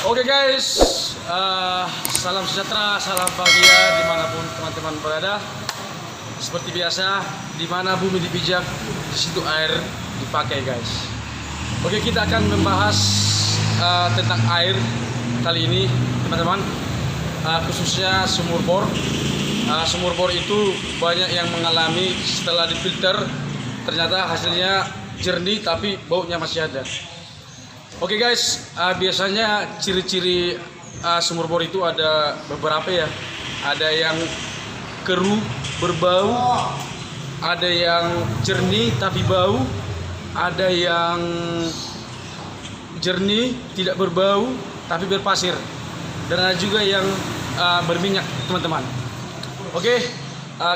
Oke guys, salam sejahtera, salam bahagia dimanapun teman-teman berada. Seperti biasa, di mana bumi dipijak, di situ air dipakai guys. Oke, kita akan membahas tentang air kali ini teman-teman, khususnya sumur bor. Sumur bor itu banyak yang mengalami setelah difilter, ternyata hasilnya jernih tapi baunya masih ada. Oke guys, biasanya ciri-ciri sumur bor itu ada beberapa ya. Ada yang keruh, berbau, ada yang jernih tapi bau, ada yang jernih tidak berbau tapi berpasir, dan ada juga yang berminyak teman-teman. Oke,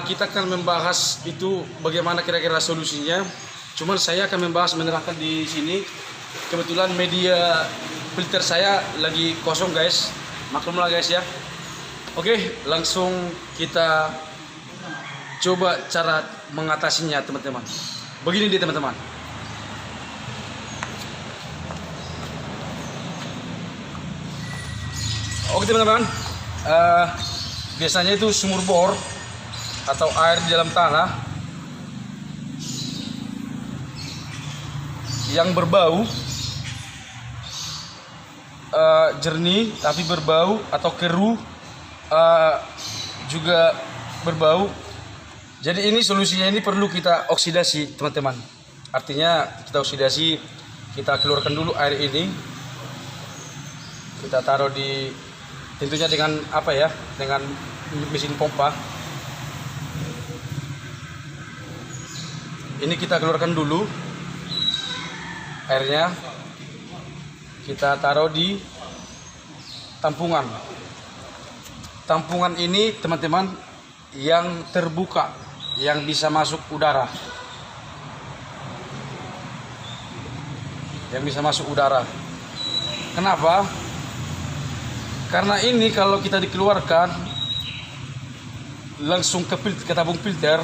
kita akan membahas itu bagaimana kira-kira solusinya. Cuman saya akan membahas menerangkan di sini. Kebetulan media filter saya lagi kosong guys, maklumlah guys ya. Oke, langsung kita coba cara mengatasinya teman-teman. Begini dia teman-teman. Oke teman-teman, biasanya itu sumur bor atau air di dalam tanah yang berbau, jernih tapi berbau, atau keruh juga berbau. Jadi ini solusinya, ini perlu kita oksidasi teman-teman. Artinya kita oksidasi, kita keluarkan dulu air ini, kita taruh di, tentunya dengan apa ya, dengan mesin pompa. Ini kita keluarkan dulu airnya, kita taruh di tampungan. Tampungan ini teman-teman yang terbuka, yang bisa masuk udara, yang bisa masuk udara. Kenapa? Karena ini kalau kita dikeluarkan langsung ke tabung filter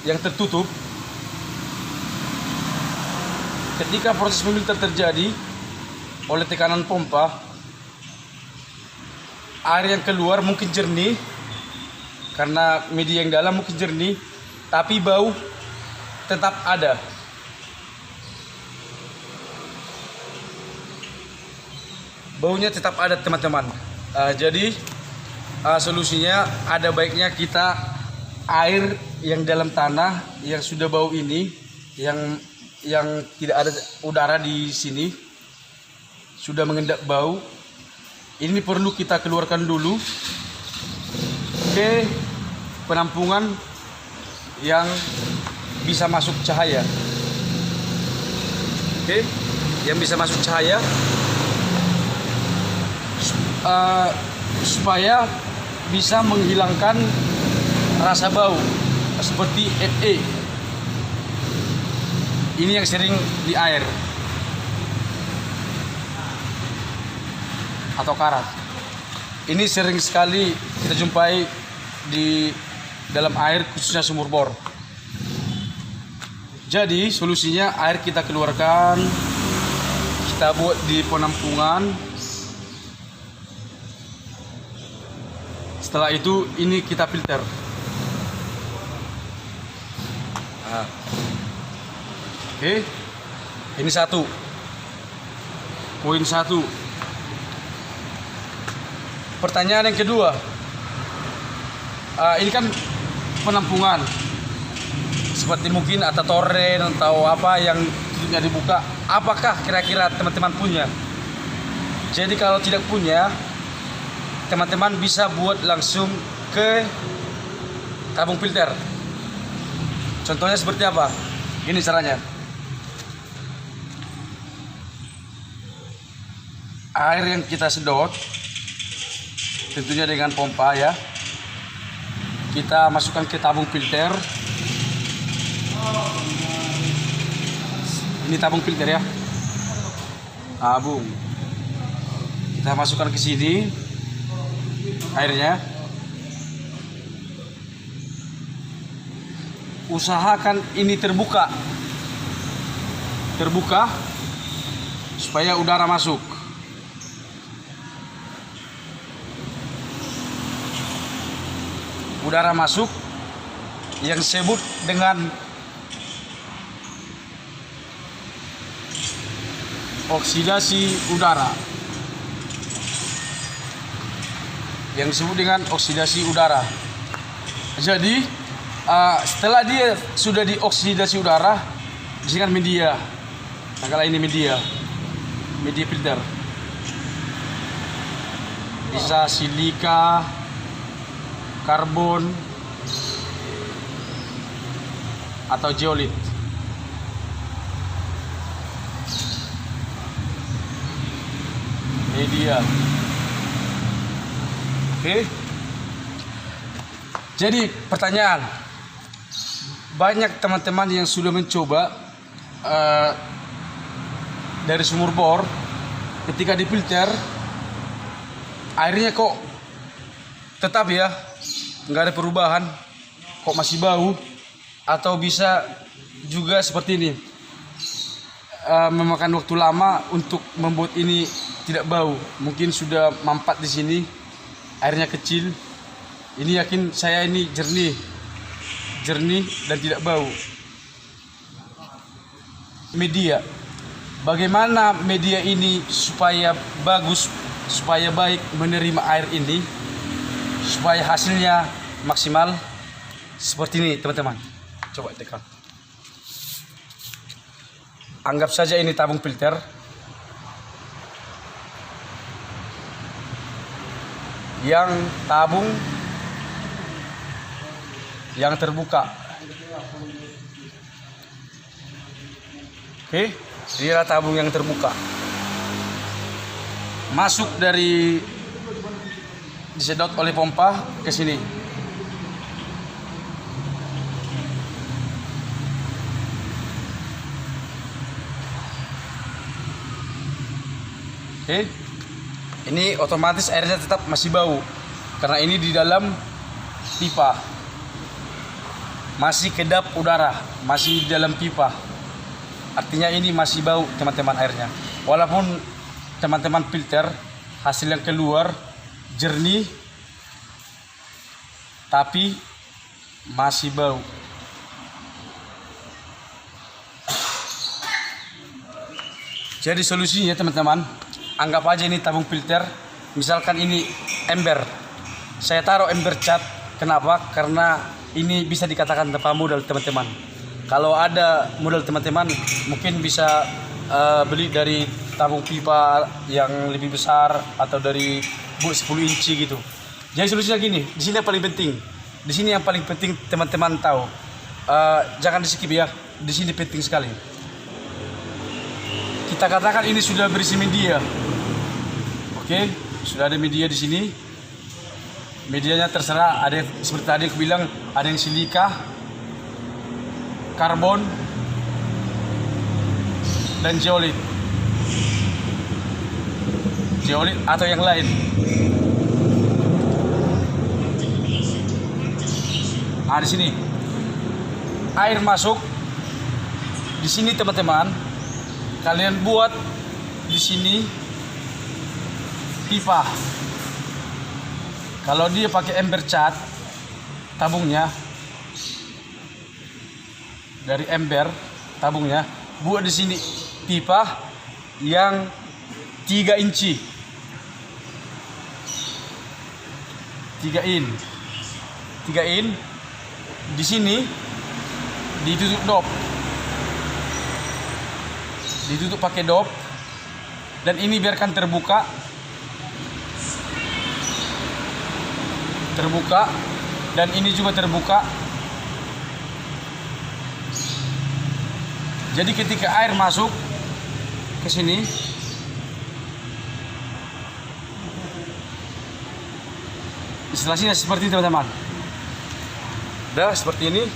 yang tertutup, ketika proses memfilter terjadi oleh tekanan pompa, air yang keluar mungkin jernih karena media yang dalam mungkin jernih, tapi bau tetap ada. Baunya tetap ada teman-teman. Jadi solusinya ada baiknya kita air yang dalam tanah yang sudah bau ini, yang tidak ada udara di sini, sudah mengendap bau, ini perlu kita keluarkan dulu ke penampungan yang bisa masuk cahaya. Oke, yang bisa masuk cahaya, supaya bisa menghilangkan rasa bau seperti Fe. Ini yang sering di air atau karat. Ini sering sekali kita jumpai di dalam air, khususnya sumur bor. Jadi solusinya, air kita keluarkan, kita buat di penampungan. Setelah itu ini kita filter. Oke, ini poin satu. Pertanyaan yang kedua, ini kan penampungan, seperti mungkin atau toren atau apa yang tutupnya dibuka. Apakah kira-kira teman-teman punya? Jadi kalau tidak punya, teman-teman bisa buat langsung ke tabung filter. Contohnya seperti apa? Ini caranya. Air yang kita sedot, tentunya dengan pompa ya, kita masukkan ke tabung filter. Ini tabung filter ya, tabung. Kita masukkan ke sini airnya. Usahakan ini terbuka, supaya udara masuk. Udara masuk yang disebut dengan oksidasi udara. Yang disebut dengan oksidasi udara. Jadi setelah dia sudah dioksidasi udara, disini kan media. Nah, kalau ini media filter. Bisa silika, karbon, atau zeolit. Media. Oke. Jadi pertanyaan, banyak teman-teman yang sudah mencoba dari sumur bor, ketika difilter airnya kok tetap ya, nggak ada perubahan, kok masih bau, atau bisa juga seperti ini, memakan waktu lama untuk membuat ini tidak bau. Mungkin sudah mampat di sini, airnya kecil. Ini yakin saya ini jernih dan tidak bau. Media, bagaimana media ini supaya bagus, supaya baik menerima air ini, supaya hasilnya maksimal? Seperti ini teman-teman, coba tekan. Anggap saja ini tabung filter. Yang tabung yang terbuka. Oke, inilah tabung yang terbuka. Masuk dari disedot oleh pompa ke sini. Oke. Ini otomatis airnya tetap masih bau karena ini di dalam pipa. Masih kedap udara, masih di dalam pipa. Artinya ini masih bau teman-teman airnya. Walaupun teman-teman filter, hasil yang keluar jernih, tapi masih bau. Jadi solusinya teman-teman, anggap aja ini tabung filter. Misalkan ini ember, saya taruh ember cat. Kenapa? Karena ini bisa dikatakan tanpa modal teman-teman. Kalau ada modal teman-teman, mungkin bisa beli dari tabung pipa yang lebih besar atau dari 10 inci gitu. Jadi solusinya gini, di sini yang paling penting. Di sini yang paling penting teman-teman tahu. Jangan di skip ya. Di sini penting sekali. Kita katakan ini sudah berisi media. Oke, sudah ada media di sini. Medianya terserah, ada seperti tadi aku bilang, ada yang silika, karbon, dan zeolit. Zeolit atau yang lain. Nah, di sini air masuk. Di sini teman-teman, kalian buat di sini pipa. Kalau dia pakai ember cat, tabungnya dari ember, tabungnya buat di sini pipa yang 3 inci, 3 in. Di sini ditutup dop, ditutup pakai dop, dan ini biarkan terbuka, dan ini juga terbuka. Jadi ketika air masuk ke sini, instalasinya seperti ini teman-teman. Udah seperti ini.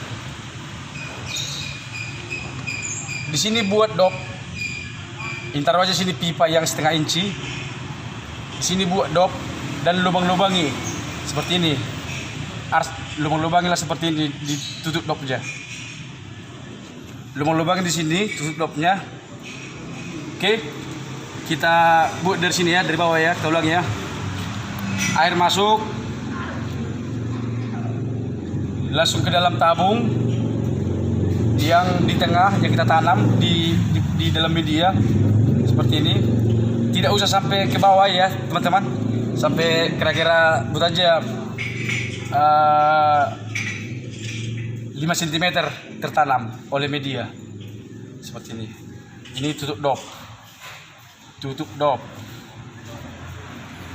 Di sini buat dop. Taruh aja sini pipa yang 1/2 inci. Di sini buat dop dan lubang-lubangi seperti ini. Lubang-lubangi lah seperti ini, ditutup dopnya. Lubang-lubangin di sini, tutup dopnya. Oke. kita buat dari sini ya, dari bawah ya, kita ulangi ya. Air masuk, langsung ke dalam tabung yang di tengah yang kita tanam di dalam media seperti ini. Tidak usah sampai ke bawah ya teman-teman, sampai kira-kira buat aja 5 cm tertanam oleh media seperti ini. Ini tutup dop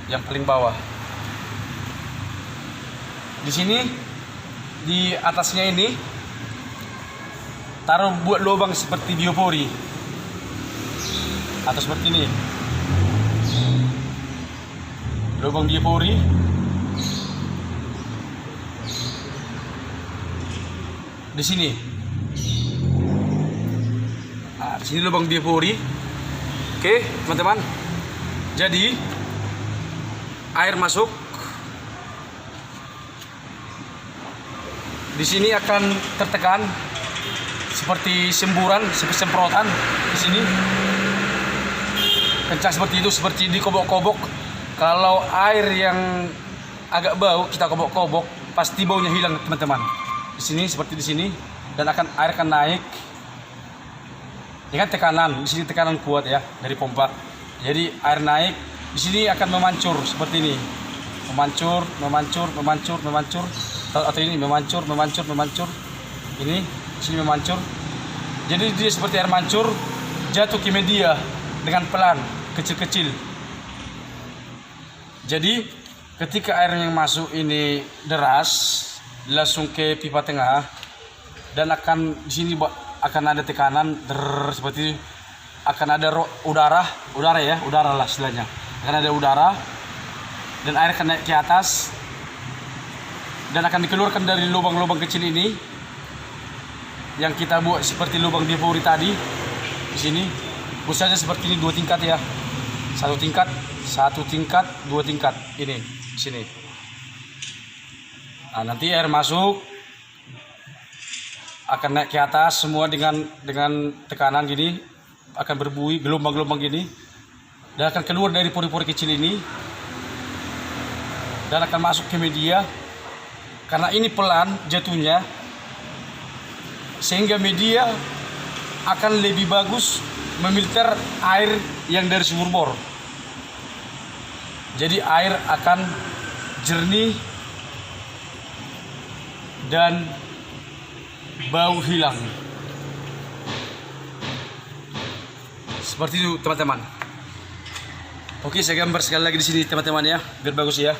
yang paling bawah. Di sini di atasnya ini taruh buat lubang seperti biopori atau seperti ini, lubang biopori. Di sini, nah, di sini lubang biopori. Oke teman-teman, jadi air masuk. Di sini akan tertekan seperti semburan, seperti semprotan di sini. Kencang seperti itu, seperti dikobok-kobok. Kalau air yang agak bau kita kobok-kobok, pasti baunya hilang teman-teman. Di sini seperti di sini, dan air akan naik. Ini kan tekanan, di sini tekanan kuat ya dari pompa. Jadi air naik, di sini akan memancur seperti ini. Memancur. Atau ini memancur. Ini sini memancur. Jadi dia seperti air mancur jatuh ke media dengan pelan, kecil-kecil. Jadi ketika air yang masuk ini deras, langsung ke pipa tengah, dan akan di sini akan ada tekanan seperti akan ada udara lah istilahnya. Akan ada udara dan air akan naik ke atas dan akan dikeluarkan dari lubang-lubang kecil ini yang kita buat seperti lubang biopori tadi. Di sini usahanya seperti ini, 2 tingkat ya, 1 tingkat, 2 tingkat ini di sini. Nah, nanti air masuk akan naik ke atas semua dengan tekanan gini, akan berbuih gelombang-gelombang gini, dan akan keluar dari pori-pori kecil ini dan akan masuk ke media. Karena ini pelan jatuhnya, sehingga media akan lebih bagus memilter air yang dari sumur bor. Jadi air akan jernih dan bau hilang. Seperti itu teman-teman. Oke, saya gambar sekali lagi di sini teman-teman ya, biar bagus ya.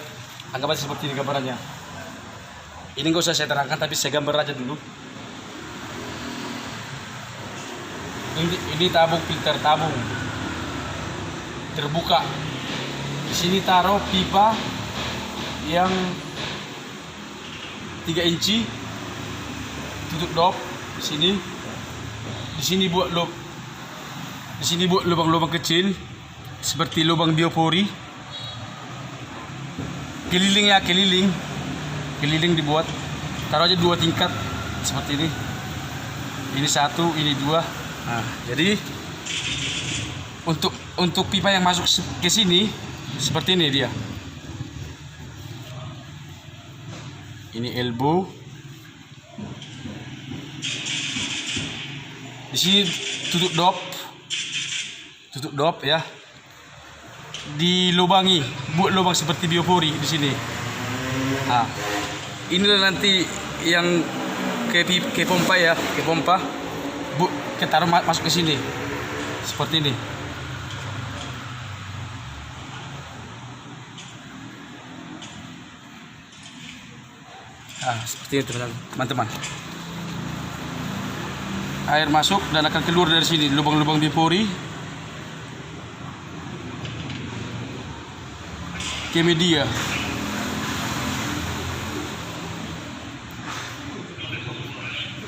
Anggap aja seperti ini gambarannya. Ini nggak usah saya terangkan, tapi saya gambar aja dulu. Ini tabung filter, tabung terbuka. Di sini taruh pipa yang 3 inci, tutup dop. Di sini buat lubang-lubang kecil seperti lubang biopori. Keliling dibuat. Taruh aja 2 tingkat seperti ini. Ini 1, ini 2. Nah, jadi untuk pipa yang masuk ke sini seperti ini dia. Ini elbow. Di sini tutup dop ya. Dilubangi, buat lubang seperti biopori di sini. Nah, inilah nanti yang ke pompa ya, ke pompa. Kita taruh masuk ke sini seperti ini. Nah, seperti itu teman-teman. Air masuk dan akan keluar dari sini lubang-lubang biopori ke media.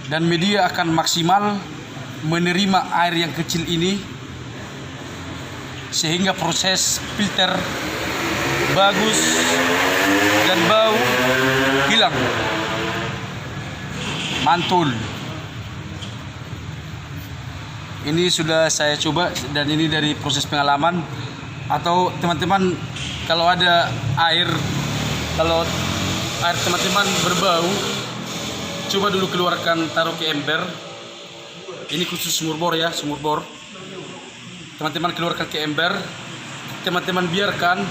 Dan media akan maksimal menerima air yang kecil ini, sehingga proses filter bagus dan bau hilang, mantul. ini sudah saya coba dan ini dari proses pengalaman. Atau teman-teman kalau ada air, kalau air teman-teman berbau, coba dulu keluarkan, taruh ke ember. Ini khusus sumur bor ya, sumur bor. Teman-teman keluarkan ke ember, teman-teman biarkan,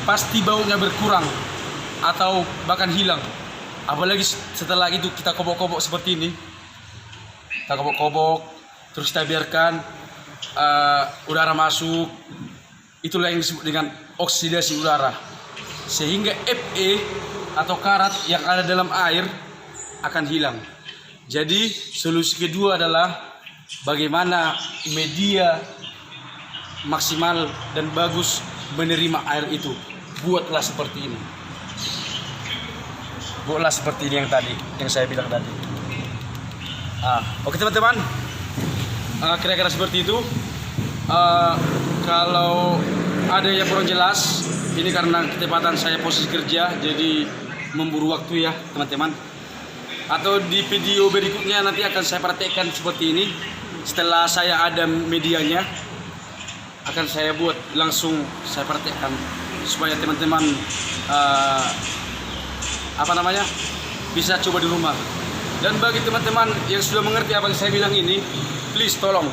pasti baunya berkurang atau bahkan hilang. Apalagi setelah itu kita kobok-kobok seperti ini, kita kobok-kobok, terus kita biarkan udara masuk. Itulah yang disebut dengan oksidasi udara, sehingga Fe atau karat yang ada dalam air akan hilang. Jadi solusi kedua adalah bagaimana media maksimal dan bagus menerima air itu. Buatlah seperti ini. Buatlah seperti ini yang tadi, yang saya bilang tadi. Oke teman-teman, kira-kira seperti itu. Kalau ada yang kurang jelas, ini karena ketepatan saya posisi kerja, jadi memburu waktu ya teman-teman. Atau di video berikutnya nanti akan saya praktekkan seperti ini. Setelah saya ada medianya, akan saya buat langsung saya praktekkan supaya teman-teman bisa coba di rumah. Dan bagi teman-teman yang sudah mengerti apa yang saya bilang ini, please tolong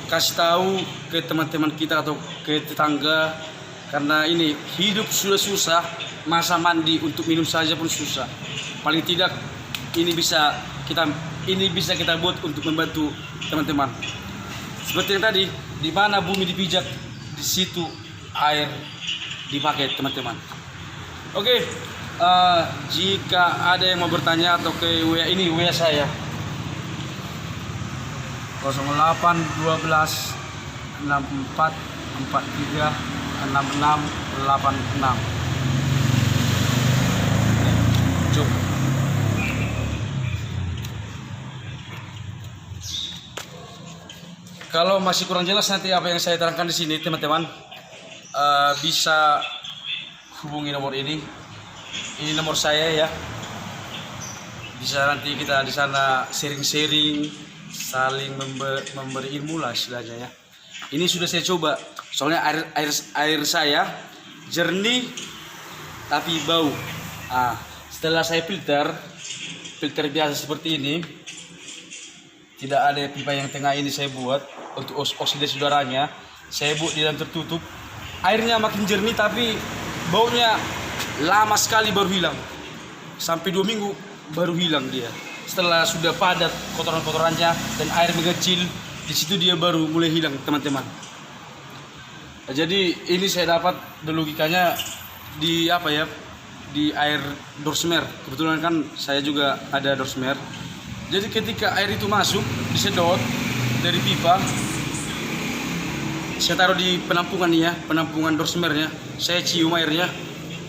kasih tahu ke teman-teman kita atau ke tetangga, karena ini hidup sudah susah, masa mandi untuk minum saja pun susah. Paling tidak ini bisa kita buat untuk membantu teman-teman. Seperti yang tadi, di mana bumi dipijak, di situ air dipakai teman-teman. Oke, jika ada yang mau bertanya atau ke WA ini, WA saya 08 12 64 43 66 86. Cuk. Kalau masih kurang jelas nanti apa yang saya terangkan di sini teman-teman, bisa hubungi nomor ini. Ini nomor saya ya. Bisa nanti kita di sana sharing-sharing, saling memberi ilmu lah istilahnya ya. Ini sudah saya coba, soalnya air saya jernih tapi bau. Setelah saya filter biasa seperti ini, tidak ada pipa yang tengah ini saya buat untuk oksidasi udaranya. Saya buat di dalam tertutup, airnya makin jernih tapi baunya lama sekali baru hilang, sampai 2 minggu baru hilang dia. Setelah sudah padat kotoran-kotorannya dan air mengecil, di situ dia baru mulai hilang teman-teman. Jadi ini saya dapat logikanya di di air dorsmer. Kebetulan kan saya juga ada dorsmer. Jadi ketika air itu masuk, disedot dari pipa, saya taruh di penampungan nih ya, penampungan dorsmernya. Saya cium airnya,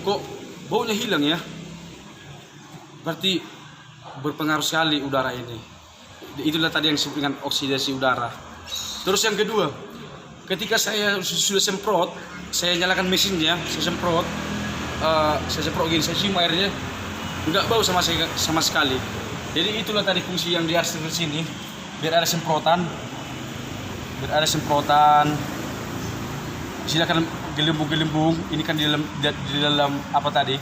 kok baunya hilang ya. Berarti berpengaruh sekali udara ini. Itulah tadi yang disebut dengan oksidasi udara. Terus yang kedua, ketika saya sudah semprot, saya nyalakan mesinnya, saya semprot gini, saya cium airnya, nggak bau sama sekali. Jadi itulah tadi fungsi yang dihasilkan di sini, biar ada semprotan, silakan gelembung-gelembung. Ini kan di dalam apa tadi,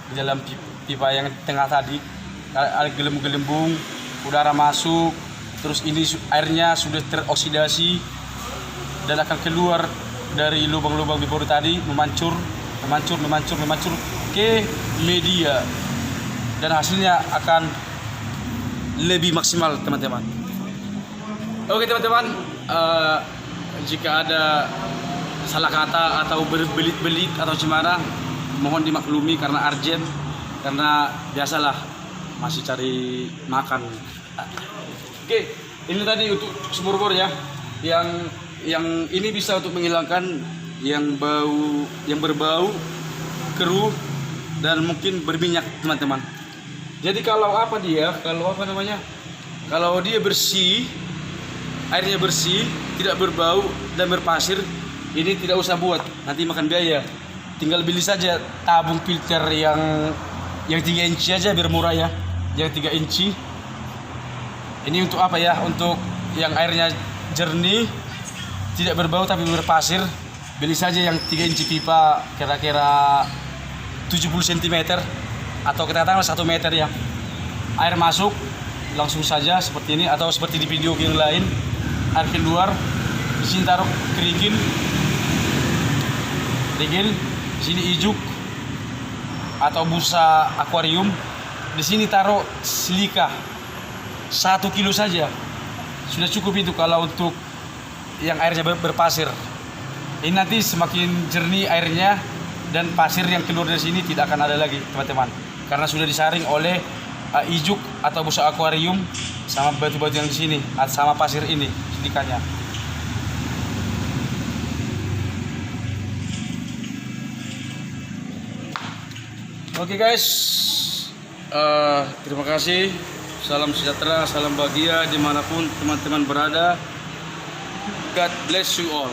di dalam pipa yang tengah tadi. Ada gelembung-gelembung, udara masuk, terus ini airnya sudah teroksidasi dan akan keluar dari lubang-lubang di bawah tadi, memancur ke media, dan hasilnya akan lebih maksimal teman-teman. Oke teman-teman, jika ada salah kata atau berbelit-belit atau gimana, mohon dimaklumi karena urgent, karena biasalah masih cari makan. Oke, ini tadi untuk sumur bor ya, yang ini bisa untuk menghilangkan yang berbau, keruh dan mungkin berminyak teman-teman. Jadi kalau dia bersih, airnya bersih, tidak berbau dan berpasir, ini tidak usah buat, nanti makan biaya. Tinggal beli saja tabung filter yang 3 inci aja biar murah ya. Yang 3 inci ini untuk apa ya, untuk yang airnya jernih, tidak berbau tapi berpasir. Beli saja yang 3 inci pipa kira-kira 70 cm atau kita katakan 1 meter ya. Air masuk langsung saja seperti ini atau seperti di video yang lain. Air keluar, di sini taruh kerikil. Di sini ijuk atau busa akuarium. Di sini taruh silika 1 kilo saja. Sudah cukup itu kalau untuk yang airnya berpasir. Ini nanti semakin jernih airnya dan pasir yang keluar dari sini tidak akan ada lagi, teman-teman. Karena sudah disaring oleh ijuk atau busa akuarium sama batu-batu yang di sini, sama pasir ini silikanya. Oke guys, terima kasih. Salam sejahtera, salam bahagia dimanapun teman-teman berada. God bless you all.